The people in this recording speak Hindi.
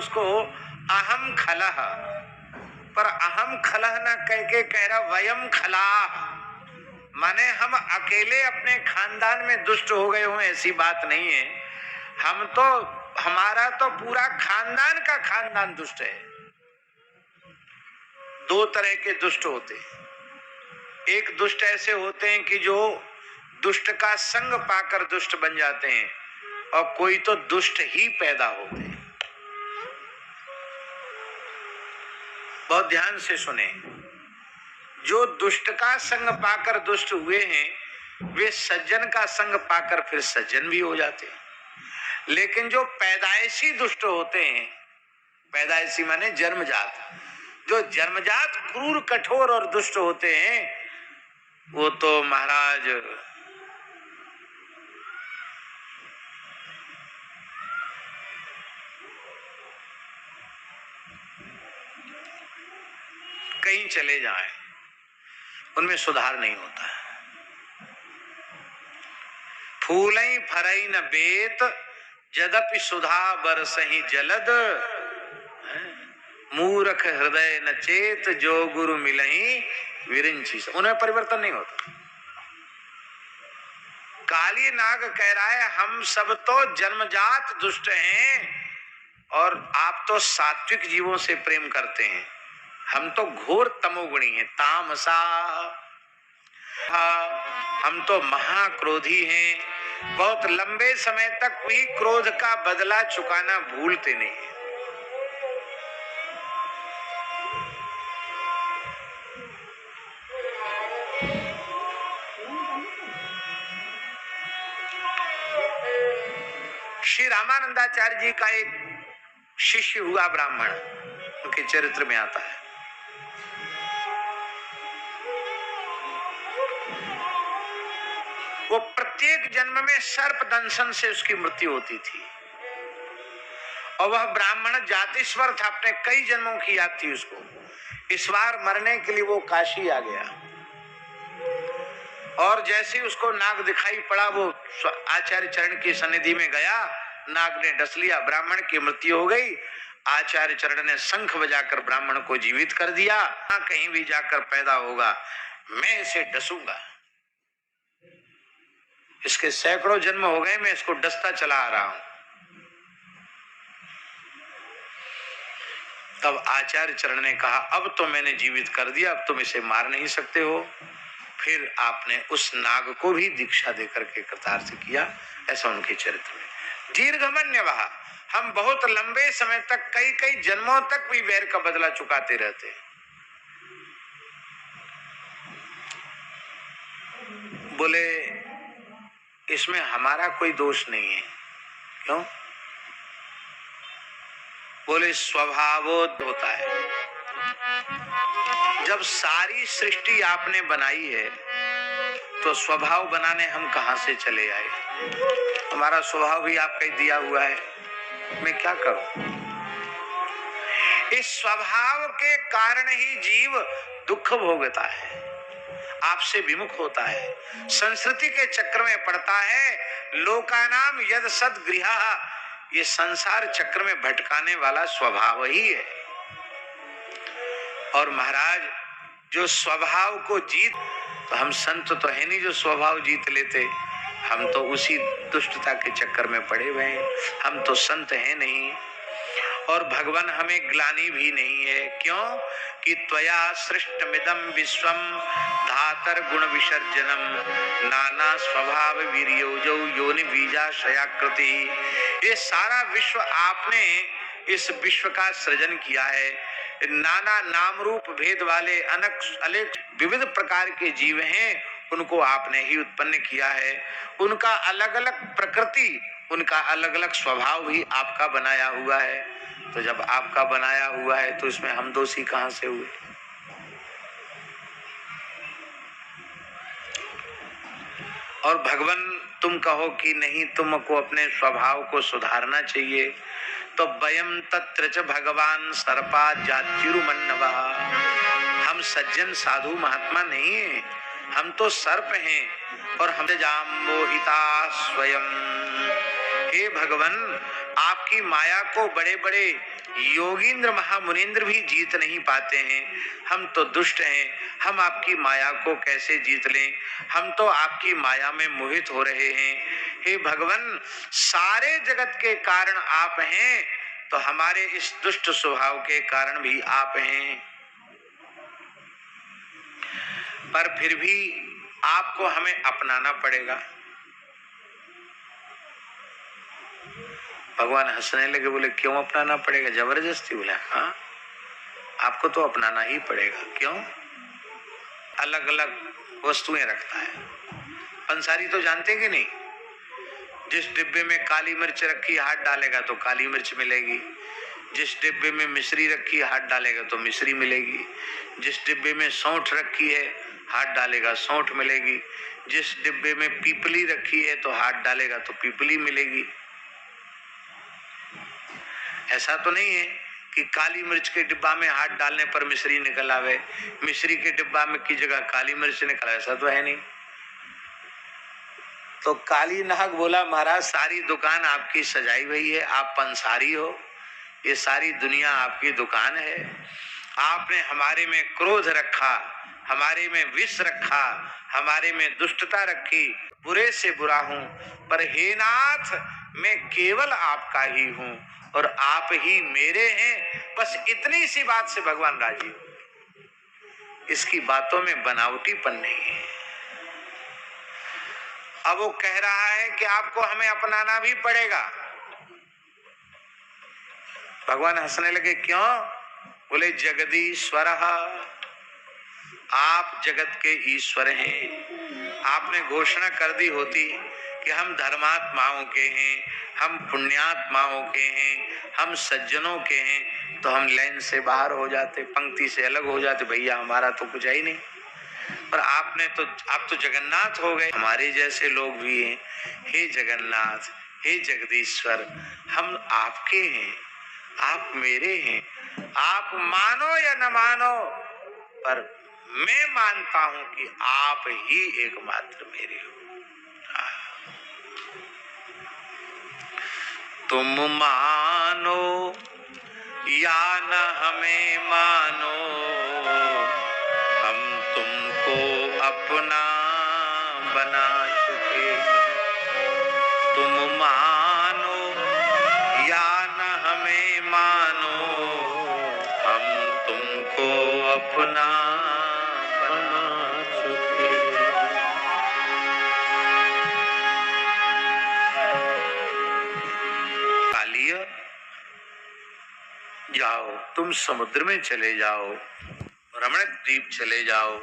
उसको अहम खलह, पर अहम खलह ना कह के कह रहा वयम खलाह, माने हम अकेले अपने खानदान में दुष्ट हो गए हों ऐसी बात नहीं है। हम तो, हमारा तो पूरा खानदान का खानदान दुष्ट है। दो तरह के दुष्ट होते हैं। एक दुष्ट ऐसे होते हैं कि जो दुष्ट का संग पाकर दुष्ट बन जाते हैं, और कोई तो दुष्ट ही पैदा होते हैं। बहुत ध्यान से सुने, जो दुष्ट का संग पाकर दुष्ट हुए हैं वे सज्जन का संग पाकर फिर सज्जन भी हो जाते हैं। लेकिन जो पैदाइशी दुष्ट होते हैं, पैदाइशी माने जन्मजात, जो जन्मजात क्रूर कठोर और दुष्ट होते हैं, वो तो महाराज कहीं चले जाएं, उनमें सुधार नहीं होता है। फूलई फरई न बेत जदपि सुधा बरसहि जलद, मूर्ख हृदय न चेत जो गुरु मिलहि विरिंचि। उन्हें परिवर्तन नहीं होता। काली नाग कह रहा है हम सब तो जन्मजात दुष्ट हैं, और आप तो सात्विक जीवों से प्रेम करते हैं, हम तो घोर तमोगुणी हैं, तामसा। हम तो महाक्रोधी हैं, बहुत लंबे समय तक भी क्रोध का बदला चुकाना भूलते नहीं हैं। श्री रामानंदाचार्य जी का एक शिष्य हुआ ब्राह्मण, उनके चरित्र में आता है। वो प्रत्येक जन्म में सर्प दंशन से उसकी मृत्यु होती थी, और वह ब्राह्मण जातिस्वर था, अपने कई जन्मों की याद थी उसको। इस बार मरने के लिए वो काशी आ गया, और जैसे ही उसको नाग दिखाई पड़ा वो आचार्य चरण की सन्निधि में गया, नाग ने डस लिया, ब्राह्मण की मृत्यु हो गई। आचार्य चरण ने शंख बजाकर ब्राह्मण को जीवित कर दिया, कहीं भी जाकर पैदा होगा मैं इसे डसूंगा। इसके सैकड़ों जन्म हो गए, मैं इसको डसता चला आ रहा हूं। तब आचार्य चरण ने कहा अब तो मैंने जीवित कर दिया, अब तुम इसे मार नहीं सकते हो। फिर आपने उस नाग को भी दीक्षा देकर के कृतार्थ किया। ऐसा उनके चरित्र में। दीर्घमन्यवः, हम बहुत लंबे समय तक, कई कई जन्मों तक भी वैर का बदला चुकाते रहते हैं। बोले इसमें हमारा कोई दोष नहीं है। क्यों? बोले स्वभावोद होता है। जब सारी सृष्टि आपने बनाई है तो स्वभाव बनाने हम कहां से चले आए? हमारा स्वभाव भी आपका ही दिया हुआ है, मैं क्या करूं? इस स्वभाव के कारण ही जीव दुख भोगता है, आपसे विमुख होता है, संस्कृति के चक्र में पड़ता है। लोकानाम यद सद्गृह, ये संसार चक्र में भटकाने वाला स्वभाव ही है। और महाराज जो स्वभाव को जीत, तो हम संत तो है नहीं जो स्वभाव जीत लेते, हम तो उसी दुष्टता के चक्कर में पड़े हुए हैं, हम तो संत हैं नहीं। और भगवान हमें ग्लानि भी नहीं है। क्यों? कि त्वया सृष्टमिदं विश्वम धातर गुण विसर्जनम नाना स्वभाव वीर्योजौ योनि बीजाशयाकृति। ये सारा विश्व आपने इस विश्व का सृजन किया है। नाना नाम रूप भेद वाले अनेक विविध प्रकार के जीव हैं, उनको आपने ही उत्पन्न किया है। उनका अलग अलग प्रकृति, उनका अलग अलग स्वभाव भी आपका बनाया हुआ है। तो जब आपका बनाया हुआ है तो इसमें हम दोषी कहां से हुए? और भगवान तुम कहो कि नहीं, तुमको अपने स्वभाव को सुधारना चाहिए, तो वयम तत्र च भगवान सर्पा जात्युरुमन्नवा। हम सज्जन साधु महात्मा नहीं है, हम तो सर्प हैं, और हम जाम्बोहिता स्वयं। हे भगवान, आपकी माया को बड़े बड़े योगींद्र महामुनींद्र भी जीत नहीं पाते हैं। हम तो दुष्ट हैं, हम आपकी माया को कैसे जीत लें? हम तो आपकी माया में मोहित हो रहे हैं। हे भगवान, सारे जगत के कारण आप हैं, तो हमारे इस दुष्ट स्वभाव के कारण भी आप हैं। पर फिर भी आपको हमें अपनाना पड़ेगा। भगवान हंसने लगे, बोले क्यों अपनाना पड़ेगा? जबरदस्ती? बोला हाँ, आपको तो अपनाना ही पड़ेगा। क्यों? अलग अलग वस्तुएं रखता है। पंसारी तो जानते कि नहीं? जिस डिब्बे में काली मिर्च रखी हाथ डालेगा तो काली मिर्च मिलेगी, जिस डिब्बे में मिश्री रखी हाथ डालेगा तो मिश्री मिलेगी, जिस डिब्बे में सौंठ रखी है हाथ डालेगा सौंठ मिलेगी, जिस डिब्बे में पीपली रखी है तो हाथ डालेगा तो पीपली मिलेगी। ऐसा तो नहीं है कि काली मिर्च के डिब्बा में हाथ डालने पर मिश्री निकल आवे, मिश्री के डिब्बा में की जगह काली मिर्च निकल, ऐसा तो है नहीं। तो काली नाग बोला, महाराज सारी दुकान आपकी सजाई हुई है, आप पंसारी हो, ये सारी दुनिया आपकी दुकान है। आपने हमारे में क्रोध रखा, हमारे में विष रखा, हमारे में दुष्टता रखी, बुरे से बुरा हूं, पर हे नाथ मैं केवल आपका ही हूं और आप ही मेरे हैं। बस इतनी सी बात से भगवान राजी हो। इसकी बातों में बनावटीपन नहीं है। अब वो कह रहा है कि आपको हमें अपनाना भी पड़ेगा। भगवान हंसने लगे, क्यों? बोले जगदीश्वर, आप जगत के ईश्वर हैं। आपने घोषणा कर दी होती कि हम धर्मात्माओं के हैं, हम पुण्यात्माओं के हैं, हम सज्जनों के हैं, तो हम लाइन से बाहर हो जाते, पंक्ति से अलग हो जाते, भैया हमारा तो कुछ है ही नहीं। पर आपने तो, आप तो जगन्नाथ हो गए, हमारे जैसे लोग भी हैं। हे जगन्नाथ, हे जगदीश्वर, हम आपके हैं, आप मेरे हैं। आप मानो या न मानो, पर मैं मानता हूं कि आप ही एकमात्र मेरे हो। तुम मानो या न हमें मानो, हम तुमको अपना बना चुके। तुम मानो या न हमें मानो, हम तुमको अपना बना चुके। कालिया जाओ, तुम समुद्र में चले जाओ, रमण द्वीप चले जाओ,